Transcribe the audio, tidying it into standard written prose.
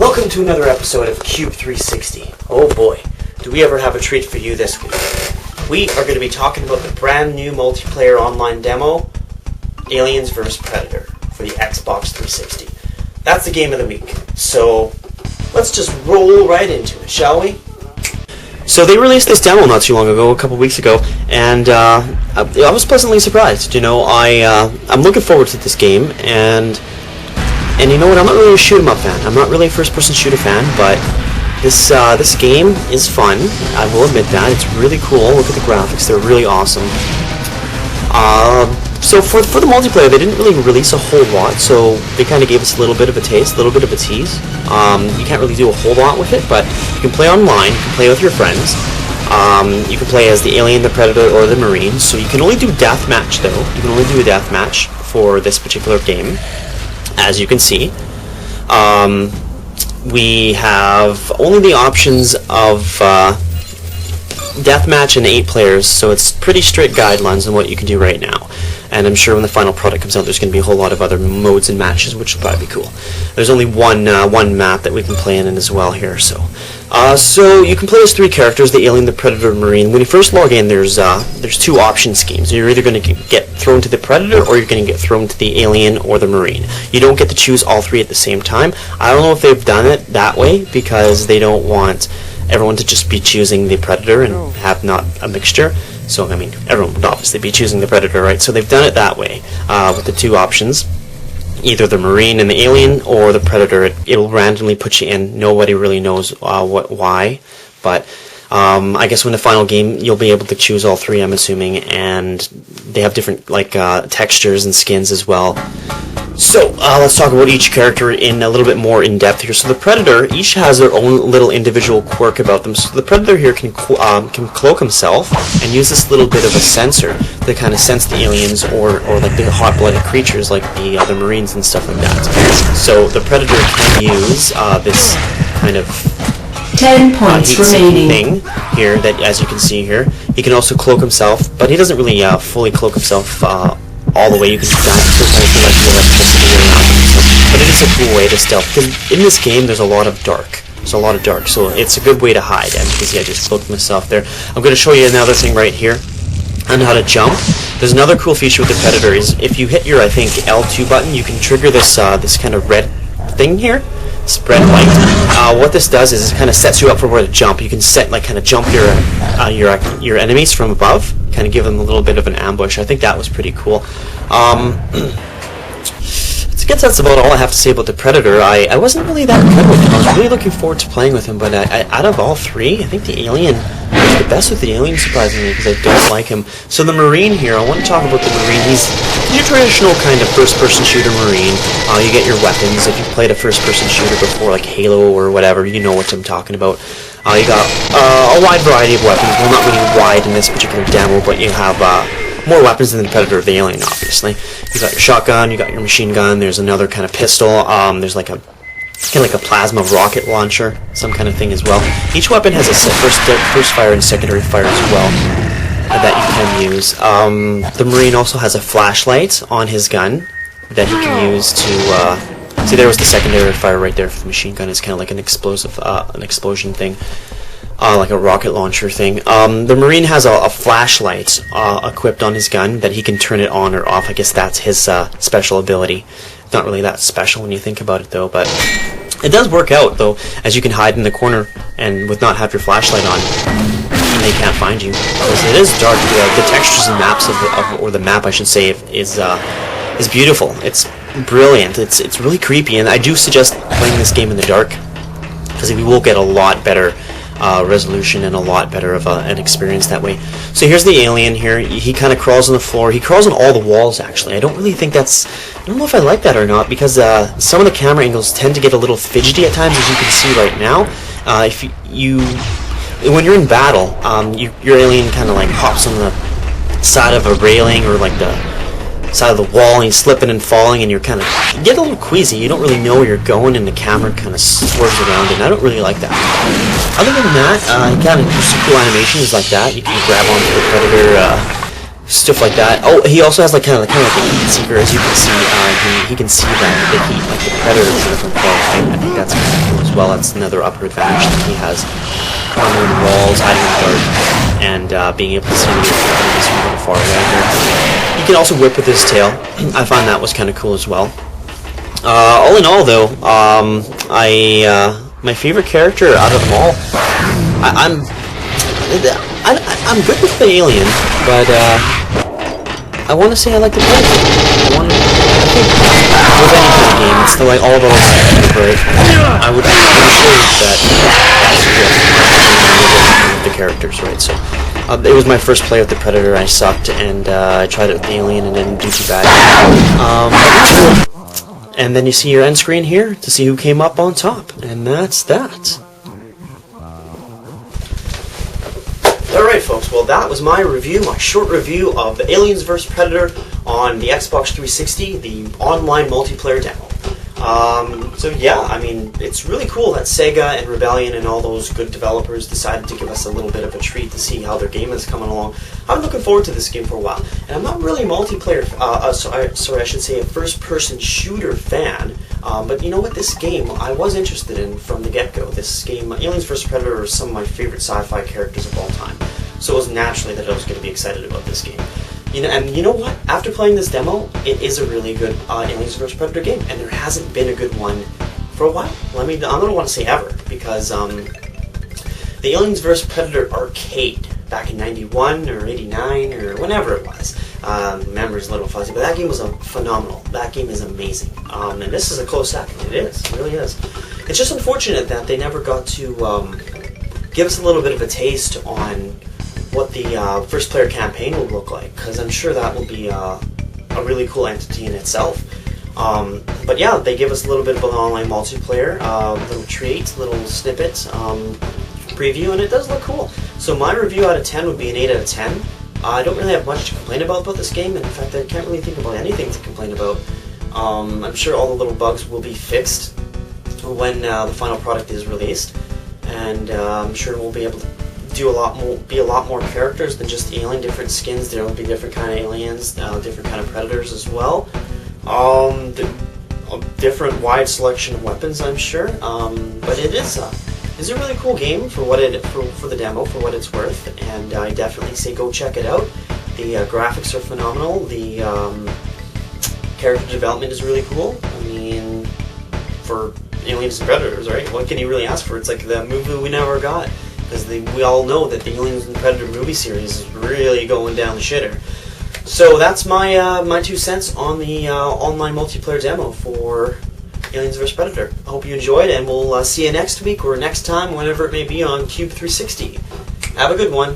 Welcome to another episode of Cube360. Oh boy, do we ever have a treat for you this week. We are going to be talking about the brand new multiplayer online demo, Aliens vs. Predator, for the Xbox 360. That's the game of the week, so let's just roll right into it, shall we? So they released this demo not too long ago, a couple weeks ago, and I was pleasantly surprised. You know, I'm looking forward to this game, and you know what? I'm not really a shoot 'em up fan. I'm not really a first-person shooter fan, but this game is fun. I will admit that. It's really cool. Look at the graphics; they're really awesome. So for the multiplayer, they didn't really release a whole lot. So they kind of gave us a little bit of a taste, a little bit of a tease. You can't really do a whole lot with it, but you can play online. You can play with your friends. You can play as the alien, the predator, or the marine. So you can only do deathmatch, though. You can only do a deathmatch for this particular game. As you can see, we have only the options of deathmatch and 8 players, so it's pretty strict guidelines on what you can do right now. And I'm sure when the final product comes out, there's going to be a whole lot of other modes and matches, which will probably be cool. There's only one map that we can play in as well here, so you can play as 3 characters: the alien, the predator, and marine. When you first log in, there's 2 option schemes. You're either going to get thrown to the predator, or you're going to get thrown to the alien or the marine. You don't get to choose all 3 at the same time. I don't know if they've done it that way because they don't want everyone to just be choosing the predator and have not a mixture. So, I mean, everyone would obviously be choosing the predator, right? So they've done it that way, with the 2 options. Either the marine and the alien, or the predator. It'll randomly put you in. Nobody really knows why, but I guess when the final game, you'll be able to choose all 3, I'm assuming, and they have different, textures and skins as well. So, let's talk about each character in a little bit more in depth here. So the Predator, each has their own little individual quirk about them. So the Predator here can cloak himself and use this little bit of a sensor to kind of sense the aliens or like the hot-blooded creatures like the other Marines and stuff like that. So the Predator can use this kind of 10 points remaining thing here that, as you can see here. He can also cloak himself, but he doesn't really fully cloak himself all the way. You can still kind of feel like the electricity around him. But it is a cool way to stealth, because in this game there's a lot of dark. So it's a good way to hide. And you can see I just cloaked myself there. I'm going to show you another thing right here on how to jump. There's another cool feature with the Predator is if you hit your, I think, L2 button, you can trigger this this kind of red thing here. Spread light. What this does is it kind of sets you up for where to jump. You can kind of jump your enemies from above, kind of give them a little bit of an ambush. I think that was pretty cool. I guess that's about all I have to say about the Predator. I wasn't really that good with him. I was really looking forward to playing with him, but out of all 3, I think the alien was the best with the alien, surprisingly, because I don't like him. So the Marine here, I want to talk about the Marine. He's your traditional kind of first-person shooter Marine. You get your weapons. If you've played a first-person shooter before, like Halo or whatever, you know what I'm talking about. You got a wide variety of weapons. Well, not really wide in this particular demo, but you have more weapons than the Predator or the alien, obviously. You got your shotgun, you got your machine gun, there's another kind of pistol, there's like a kind of like a plasma rocket launcher, some kind of thing as well. Each weapon has a first fire and secondary fire as well that you can use. The Marine also has a flashlight on his gun that he can use to see, there was the secondary fire right there for the machine gun. It's kind of like an explosion thing. Like a rocket launcher thing. The Marine has a flashlight equipped on his gun that he can turn it on or off. I guess that's his special ability. It's not really that special when you think about it, though, but it does work out, though, as you can hide in the corner and with not have your flashlight on, and they can't find you. Because it is dark. The textures and maps or the map, I should say, is beautiful. It's brilliant. It's really creepy, and I do suggest playing this game in the dark, because we will get a lot better resolution and a lot better of an experience that way. So here's the alien here. He kind of crawls on the floor. He crawls on all the walls, actually. I don't really think I don't know if I like that or not, because some of the camera angles tend to get a little fidgety at times, as you can see right now. When you're in battle, your alien kind of like hops on the side of a railing or like the side of the wall, and he's slipping and falling, and you get a little queasy. You don't really know where you're going, and the camera kind of swerves around, and I don't really like that. Other than that, kind of some cool animations like that. You can grab onto the Predator, stuff like that. Oh, he also has like kind of like a heat seeker, as you can see. He can see that the heat, like the Predator is from far away. I think that's kind of cool as as well. That's another upper advantage that he has. Climbing the walls, hiding in the dark, and being able to see the enemies from far away here. He can also whip with his tail. I find that was kind of cool as well. All in all, though, my favorite character out of them all, I'm good with the alien, but I want to say I like the predator. I think with any kind of game, it's the way all of us right? I would say that the characters, right? So it was my first play with the predator. I sucked, and I tried it with the alien and didn't do too bad. And then you see your end screen here to see who came up on top, and that's that. Alright folks, well that was my review, my short review of the Aliens vs. Predator on the Xbox 360, the online multiplayer demo. So yeah, I mean, it's really cool that Sega and Rebellion and all those good developers decided to give us a little bit of a treat to see how their game is coming along. I'm looking forward to this game for a while, and I'm not really a multiplayer, sorry, I should say a first-person shooter fan, but you know what, this game I was interested in from the get-go. This game, Aliens vs. Predator, are some of my favorite sci-fi characters of all time, so it was naturally that I was going to be excited about this game. You know, and you know what? After playing this demo, it is a really good Aliens vs. Predator game, and there hasn't been a good one for a while. Well, I mean, I don't want to say ever, because the Aliens vs. Predator arcade back in '91 or '89 or whenever it was, memory's a little fuzzy, but that game was phenomenal. That game is amazing, and this is a close second. It is, it really is. It's just unfortunate that they never got to give us a little bit of a taste on what the first player campaign would look like, because I'm sure that will be a really cool entity in itself. But yeah, they give us a little bit of an online multiplayer, little treat, little snippet preview, and it does look cool. So my review out of 10 would be an 8 out of 10. I don't really have much to complain about this game, and in fact I can't really think about anything to complain about. I'm sure all the little bugs will be fixed when the final product is released, and I'm sure we'll be able to do a lot more characters than just alien, different skins. There will be different kind of aliens, different kind of predators as well. A different wide selection of weapons, I'm sure. But it is a really cool game for what for the demo, for what it's worth, and I definitely say go check it out. The graphics are phenomenal. The character development is really cool. I mean, for Aliens and Predators, right? What can you really ask for? It's like the movie we never got. Because we all know that the Aliens and Predator movie series is really going down the shitter. So that's my my 2 cents on the online multiplayer demo for Aliens vs. Predator. I hope you enjoyed, and we'll see you next week or next time, whenever it may be, on Cube360. Have a good one.